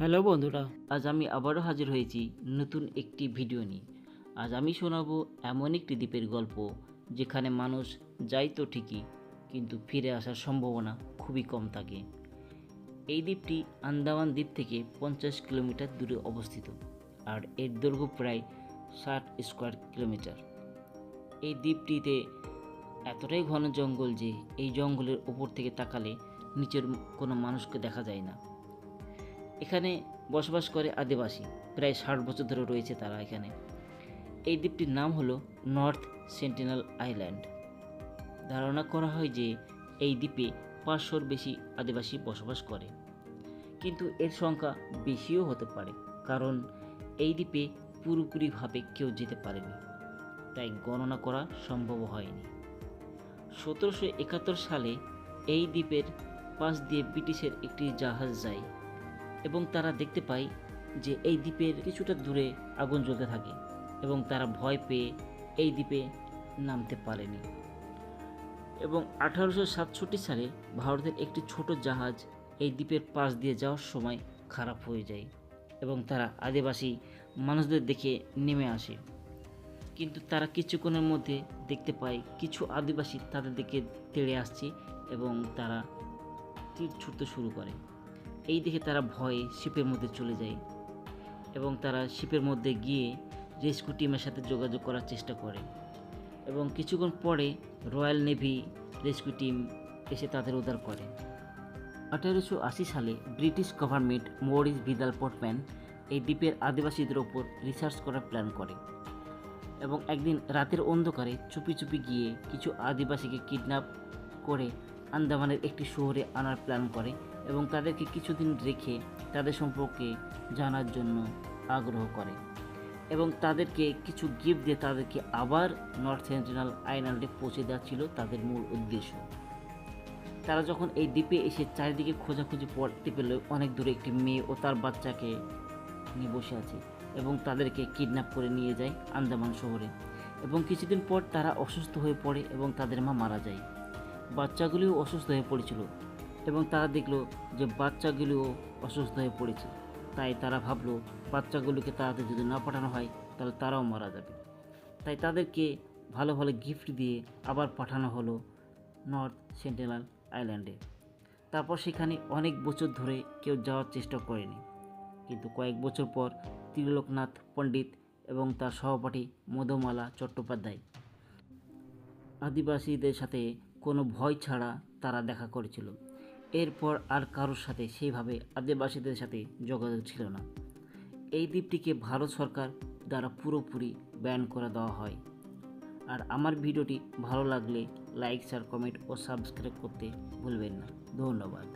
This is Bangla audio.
হ্যালো বন্ধুরা, আজ আমি আবারও হাজির হয়েছি নতুন একটি ভিডিও নিয়ে। আজ আমি শোনাবো এমন একটি দ্বীপের গল্প যেখানে মানুষ যায় তো ঠিকই, কিন্তু ফিরে আসার সম্ভাবনা খুবই কম থাকে। এই দ্বীপটি আন্দামান দ্বীপ থেকে 50 কিলোমিটার দূরে অবস্থিত, আর এর দৈর্ঘ্য প্রায় 60 স্কোয়ার কিলোমিটার। এই দ্বীপটিতে এতটাই ঘন জঙ্গল যে এই জঙ্গলের ওপর থেকে তাকালে নিচের কোনো মানুষকে দেখা যায় না। এখানে বসবাস করে আদিবাসী, প্রায় 60 বছর ধরে রয়েছে তারা এখানে। এই দ্বীপটির নাম হলো নর্থ সেন্টিনেল আইল্যান্ড। ধারণা করা হয় যে এই দ্বীপে 500-র বেশি আদিবাসী বসবাস করে, কিন্তু এর সংখ্যা বেশিও হতে পারে, কারণ এই দ্বীপে পুরোপুরিভাবে কেউ যেতে পারেনি, তাই গণনা করা সম্ভব হয়নি। 1771 সালে এই দ্বীপের পাশ দিয়ে ব্রিটিশের একটি জাহাজ যায় এবং তারা দেখতে পায় যে এই দ্বীপের কিছুটা দূরে আগুন জ্বলতে থাকে, এবং তারা ভয় পেয়ে এই দ্বীপে নামতে পারেনি। এবং 1867 সালে ভারতের একটি ছোট জাহাজ এই দ্বীপের পাশ দিয়ে যাওয়ার সময় খারাপ হয়ে যায়, এবং তারা আদিবাসী মানুষদের দেখে নেমে আসে। কিন্তু তারা কিছুক্ষণের মধ্যে দেখতে পায় কিছু আদিবাসী তাদের দিকে তেড়ে আসছে, এবং তারা তীর ছুটতে শুরু করে। এই দেখে তারা ভয়ে শিপের মধ্যে চলে যায়, এবং তারা শিপের মধ্যে গিয়ে রেস্কিউ টিমের সাথে যোগাযোগ করার চেষ্টা করে, এবং কিছুক্ষণ পরে রয়্যাল নেভি রেস্কিউ টিম এসে তাদের উদ্ধার করে। 1880 সালে British government Maurice Vidal Portman এই দ্বীপের আদিবাসীদের ওপর রিসার্চ করার প্ল্যান করে, এবং একদিন রাতের অন্ধকারে চুপি চুপি গিয়ে কিছু আদিবাসীকে কিডন্যাপ করে আন্দামানের একটি শহরে আনার প্ল্যান করে, এবং তাদেরকে কিছুদিন রেখে তাদের সম্পর্কে জানার জন্য আগ্রহ করে, এবং তাদেরকে কিছু গিফট দিয়ে তাদেরকে আবার নর্থ সেন্টিনেল আইল্যান্ডে পৌঁছে দেওয়া ছিল তাদের মূল উদ্দেশ্য। তারা যখন এই দ্বীপে এসে চারিদিকে খোঁজাখুঁজি পড়তে পেল, অনেক দূরে একটি মেয়ে ও তার বাচ্চাকে নিয়ে বসে আছে, এবং তাদেরকে কিডন্যাপ করে নিয়ে যায় আন্দামান শহরে। এবং কিছুদিন পর তারা অসুস্থ হয়ে পড়ে এবং তাদের মা মারা যায়। বাচ্চাগুলিও অসুস্থ হয়ে পড়েছিল, এবং তারা দেখলো যে বাচ্চাগুলিও অসুস্থ হয়ে পড়েছে। তাই তারা ভাবলো বাচ্চাগুলোকে তাড়াতাড়ি যদি না পাঠানো হয় তাহলে তারাও মারা যাবে। তাই তাদেরকে ভালো ভালো গিফট দিয়ে আবার পাঠানো হলো নর্থ সেন্টিনেল আইল্যান্ডে। তারপর সেখানে অনেক বছর ধরে কেউ যাওয়ার চেষ্টা করেনি, কিন্তু কয়েক বছর পর ত্রিলোকনাথ পণ্ডিত এবং তার সহপাঠী মধুমালা চট্টোপাধ্যায় আদিবাসীদের সাথে কোনো ভয় ছাড়া তারা দেখা করেছিল। এরপর আর কারোর সাথে সেইভাবে আদিবাসীদের সাথে যোগাযোগ ছিল না। এই দ্বীপটিকে ভারত সরকার দ্বারা পুরোপুরি ব্যান করে দেওয়া হয়। আর আমার ভিডিওটি ভালো লাগলে লাইক, শেয়ার, কমেন্ট ও সাবস্ক্রাইব করতে ভুলবেন না। ধন্যবাদ।